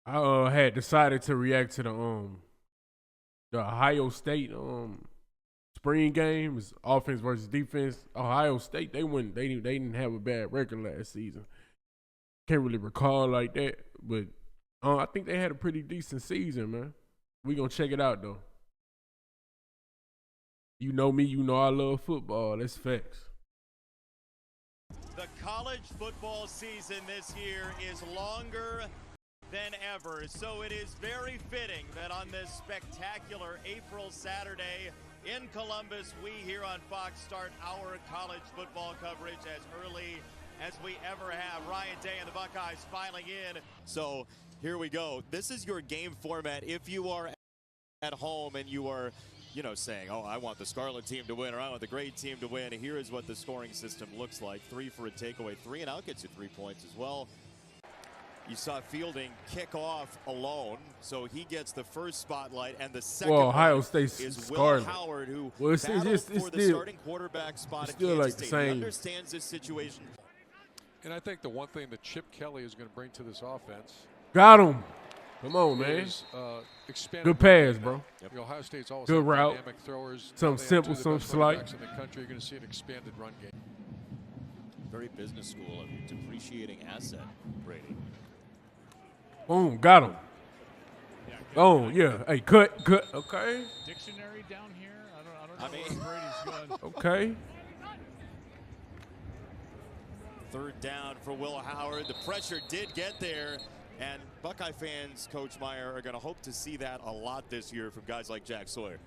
I had decided to react to the Ohio State spring games, offense versus defense. Ohio State they didn't have a bad record last season. Can't really recall like that, but I think they had a pretty decent season, man. We gonna check it out though. You know me, you know I love football. That's facts. The college football season this year is longer than ever, so it is very fitting that on this spectacular April Saturday in Columbus, we here on Fox start our college football coverage as early as we ever have. Ryan Day and the Buckeyes filing in. So here we go. This is your game format. If you are at home and you are, saying, oh, I want the Scarlet team to win or I want the Gray team to win, here is what the scoring system looks like. 3 for a takeaway, 3 and out gets you 3 points as well. You saw Fielding kick off alone, so he gets the first spotlight, and the second Ohio State is Scarlet. Will Howard, who it's battled still, for the starting quarterback spot at Kansas like State. the He same. understands this situation. And I think the one thing that Chip Kelly is going to bring to this offense, got him. Come on, man. is expanded. Good pass, bro. The Ohio State's always Good had route. dynamic throwers. Some They have simple, two of the some best slight. quarterbacks in the country. You're going to see an expanded run game. Very business school of depreciating asset, Brady. Boom, got him. Oh, yeah. Hey, cut. Okay. Dictionary down here. I don't know where Brady's going. Okay. Third down for Will Howard. The pressure did get there, and Buckeye fans, Coach Meyer, are going to hope to see that a lot this year from guys like Jack Sawyer.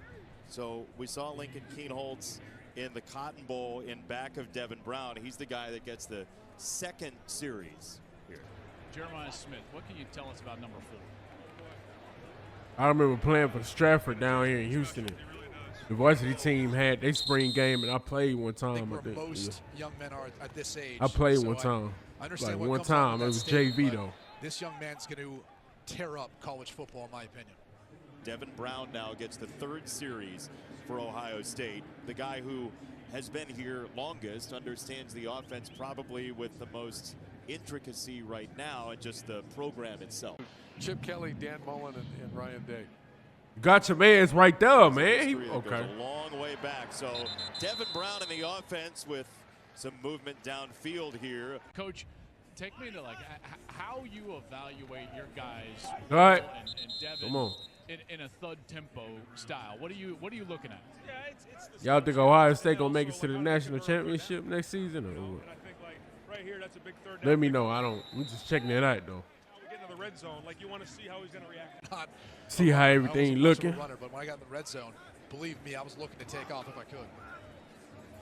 So we saw Lincoln Kienholz in the Cotton Bowl in back of Devin Brown. He's the guy that gets the second series here. Jeremiah Smith, what can you tell us about number 4? I remember playing for Stratford down here in Houston. The varsity team had their spring game, and I played one time. I think where most young men are at this age. I played so one time. I understand like what one comes along time. with It was that state, JV but though. This young man's going to tear up college football, in my opinion. Devin Brown now gets the third series for Ohio State. The guy who has been here longest, understands the offense probably with the most intricacy right now, and just the program itself. Chip Kelly, Dan Mullen, and Ryan Day. Got your man's right there, man. Okay. Goes a long way back. So Devin Brown in the offense with some movement downfield here. Coach, take me to how you evaluate your guys. All right. And Devin. Come on. In a thud tempo style. What are you looking at? Yeah, Y'all think Ohio State gonna make it to the national championship next season, or what? Right here, that's a big third Let me know. I'm just checking it out though. Now we get into the red zone. You want to see how he's going to react. See how everything looking. Runner, but when I got in the red zone, believe me, I was looking to take off if I could.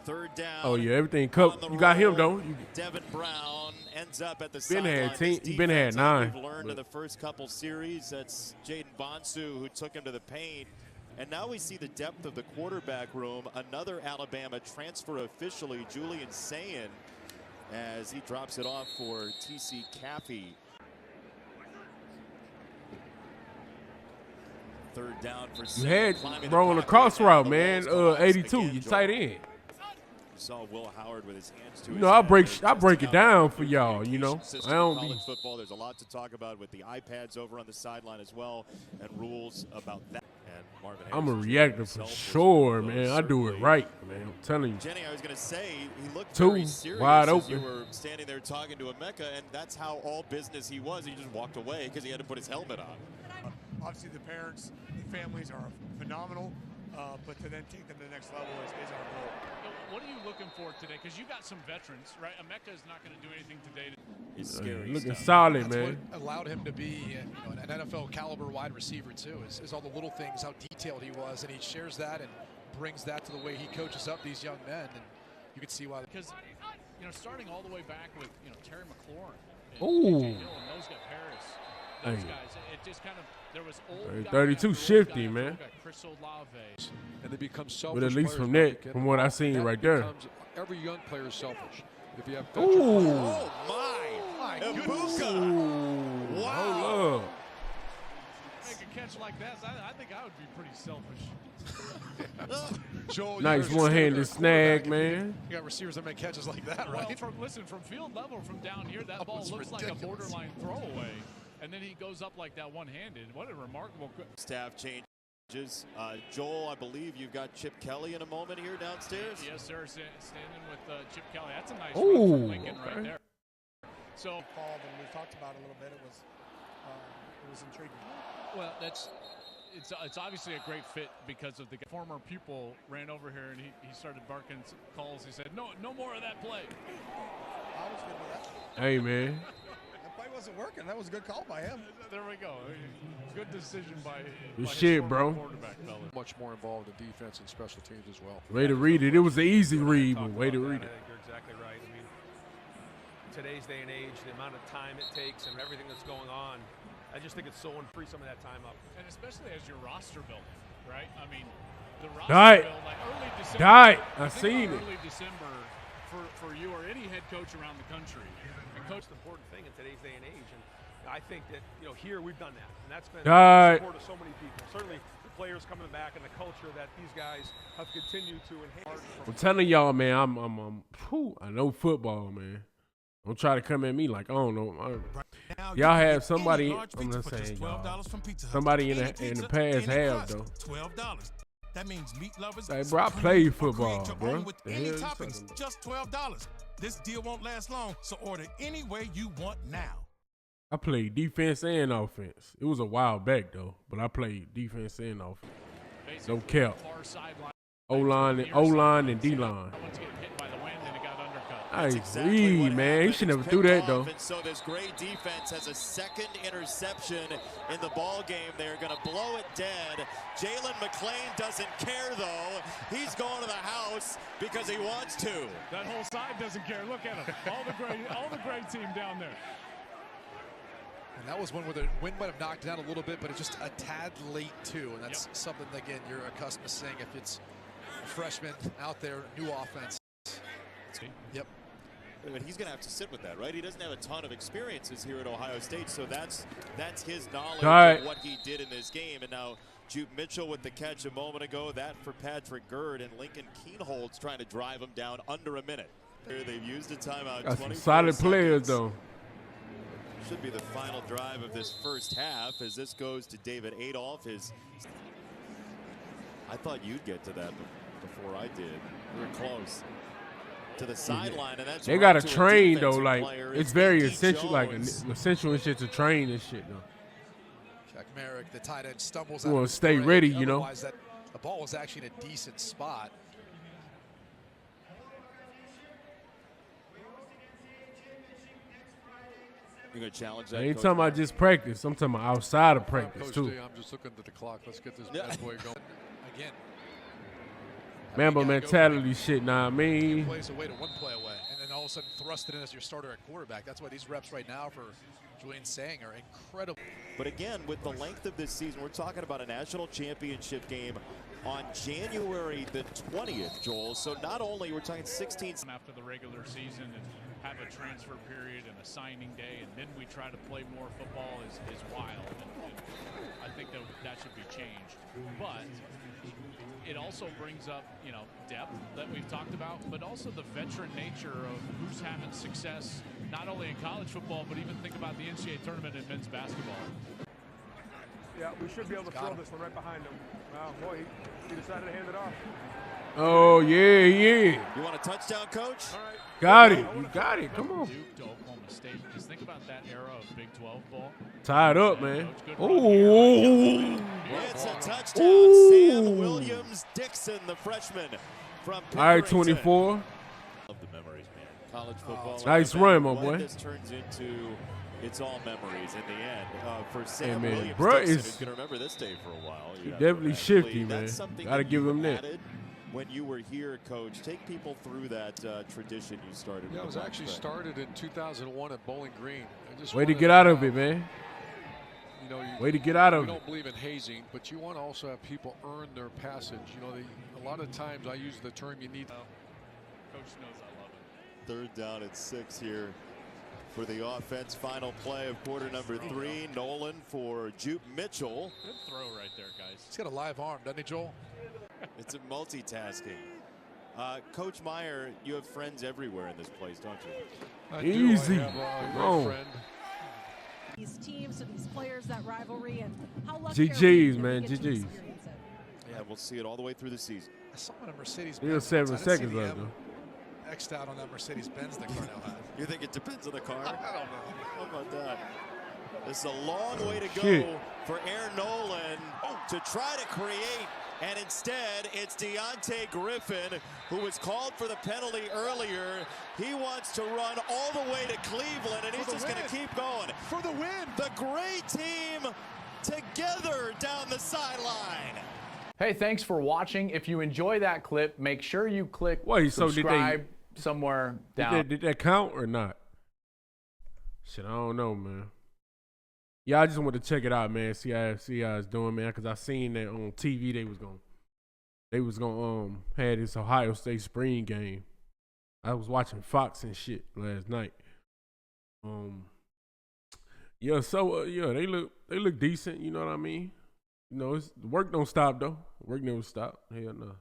Third down. Oh yeah, everything covered. You got him though. Devin Brown ends up at the He been had 9. We've learned in the first couple series that's Jaden Bonsu who took him to the paint. And now we see the depth of the quarterback room. Another Alabama transfer officially, Julian Sayin, as he drops it off for T.C. Caffey. Third down for You had bro on the cross route, man. 82. You tight end. You saw Will Howard with his hands to You his know, I head. break it down for y'all. You know, System I of don't be. college football. There's a lot to talk about with the iPads over on the sideline as well, and rules about that. And Marvin I'm a Harrison reactor for himself was sure, one of man. those I do it certainly. right, man. I'm telling you. Jenny, I was going to say, he looked Two, very serious wide as you open. were standing there talking to Emeka, and that's how all business he was. He just walked away because he had to put his helmet on. Obviously, the parents, the families are phenomenal, but to then take them to the next level is our goal. What are you looking for today? Because you got some veterans, right? Emeka is not going to do anything today. It's scary Looking stuff. solid, That's man. what allowed him to be an NFL caliber wide receiver too. Is all the little things, how detailed he was, and he shares that and brings that to the way he coaches up these young men, and you can see why. Because starting all the way back with Terry McLaurin, Ooh. and those got Paris, those Hey. guys. It just kind of there was old. Hey, guy 32 after old shifty, guy man. after old guy, Chris Olave. And they become selfish. But at least players from when they that, get from what I involved. seen That right there. becomes- Every young player is selfish. If you have Ooh. Oh, my. Ibuka. Ooh. Wow. Hold up. Make a catch like that, I think I would be pretty selfish. Joel, Nice you're a one-handed standard snag, quarterback. man. You got receivers that make catches like that, right? Well, from field level, from down here, that ball was looks like a ridiculous. borderline throwaway. and then he goes up like that one-handed. What a remarkable staff changes. Joel, I believe you've got Chip Kelly in a moment here downstairs. Yes, sir. Standing with Chip Kelly. That's a nice Ooh, run from Lincoln right there. So, Called, and we talked about it a little bit. It was intriguing. well, it's obviously a great fit because of the former pupil ran over here and he started barking calls. He said, no more of that play. I was good with that. Hey, man. That play wasn't working. That was a good call by him. There we go. Good decision by Good his shit, former bro. quarterback, fella. Much more involved in defense and special teams as well. Way to read it. It was an easy read, but Talked way to about read that. it. I think you're exactly right. I mean, today's day and age, the amount of time it takes and everything that's going on, I just think it's so free some of that time up. And especially as your roster building, right? I mean, the roster Died. build, like early December. Died. I think seen about it. Early December for you or any head coach around the country. And coach, It's the important thing in today's day and age, and I think that here we've done that, and that's been Died. the support of so many people. Certainly, the players coming back and the culture that these guys have continued to enhance. I'm telling y'all, man, I know football, man. Don't try to come at me like I don't know. Y'all have somebody. I'm not saying y'all. Somebody in the past have though. $12. That means meat lovers. Hey, bro, I played football, Create your bro. own with The any hell you toppings, talking just $12. This deal won't last long, so order any way you want now. I played defense and offense. It was a while back though, but I played defense and offense. No cap. far sideline. O-line and D-line. Someone's getting hit by the wind and it got undercut. I Exactly agree, what man. You happened. should never It's do picked that off, though. And so this great defense has a second interception in the ball game. They're going to blow it dead. Jalen McClain doesn't care though. He's going to the house because he wants to. That whole side doesn't care. Look at him. All the great team down there. And that was one where the wind might have knocked it down a little bit, but it's just a tad late too. And that's something, again, you're accustomed to seeing if it's a freshman out there, new offense. Yep. But he's going to have to sit with that, right? He doesn't have a ton of experiences here at Ohio State, so that's his knowledge of what he did in this game. And now Jupe Mitchell with the catch a moment ago. That for Patrick Gerd, and Lincoln Keenholz trying to drive him down under a minute. They've used a timeout. Got some solid players though. Should be the final drive of this first half as this goes to David Adolph. I thought you'd get to that before I did. We were close. To the sideline, and that's They got to train though. Like it's very essential, like essential and shit to train and shit though. Jack Merrick, the tight end, stumbles. You want to stay ready, you know. Otherwise, the ball was actually in a decent spot. You're going to challenge that? I ain't talking about just practice. I'm talking about outside of practice Coach too. D, I'm just looking at the clock. Let's get this bad boy going. Again. Mambo mentality shit, nah, I mean. Plays away to one play away, and then all of a sudden thrust it in as your starter at quarterback. That's why these reps right now for Julian Sang are incredible. But again, with the length of this season, we're talking about a national championship game on January the 20th, Joel. So not only we're talking 16 after the regular season and have a transfer period and a signing day, and then we try to play more football is wild. And I think that should be changed. But it also brings up, depth that we've talked about, but also the veteran nature of who's having success, not only in college football, but even think about the NCAA tournament in men's basketball. Yeah, we should be able to throw this one right behind him. Wow, boy, he decided to hand it off. Oh yeah. You want a touchdown, Coach? All right. Got it. You got it. Come on. Duke to Oklahoma State. Just think about that era of Big 12 ball. Tied up, man. Oh. It's a touchdown. Sam Williams-Dixon, the freshman from Pickerington. All right, 24. Love the memories, man. College football. Nice run, my boy. What this turns into, it's all memories in the end. For Sam man, Williams-Dixon, bro who's is- going to remember this day for a while. He definitely shifty, man. That's something Gotta that give you him that. added when you were here, Coach. Take people through that tradition you started. Yeah, it with was the actually Bucks. started in 2001 at Bowling Green. Way to get out of it, man. Way to get out of We it. don't believe in hazing, but you want to also have people earn their passage. A lot of times I use the term you need. Coach knows I love it. Third down at 6 here for the offense. Final play of quarter number 3. Nolan for Jupe Mitchell. Good throw right there, guys. He's got a live arm, doesn't he, Joel? It's a multitasking. Coach Meyer, you have friends everywhere in this place, don't you? I Easy. do. I have a Come on. great friend. these teams, to these players, that rivalry, and how lucky are we GG's, that man, we get to GG's. experience it. Yeah, we'll see it all the way through the season. I saw him in a Mercedes Still Benz. 7 seconds left, left, though. X'd out on that Mercedes Benz that Cornell had. You think it depends on the car? I don't know. How about that? This is a long way to go Shit. for Aaron Nolan to try to create, and instead it's Deontay Griffin, who was called for the penalty earlier. He wants to run all the way to Cleveland, and he's just going to keep going. For the win! The great team together down the sideline. Hey, thanks for watching. If you enjoy that clip, make sure you click Wait, so subscribe somewhere down. Did that count or not? Shit, I don't know, man. Yeah, I just want to check it out, man. See how it's doing, man. Cause I seen that on TV they was gonna had this Ohio State spring game. I was watching Fox and shit last night. Yeah, so yeah, they look decent. You know what I mean? You know, the work don't stop though. Work never stop. Hell no.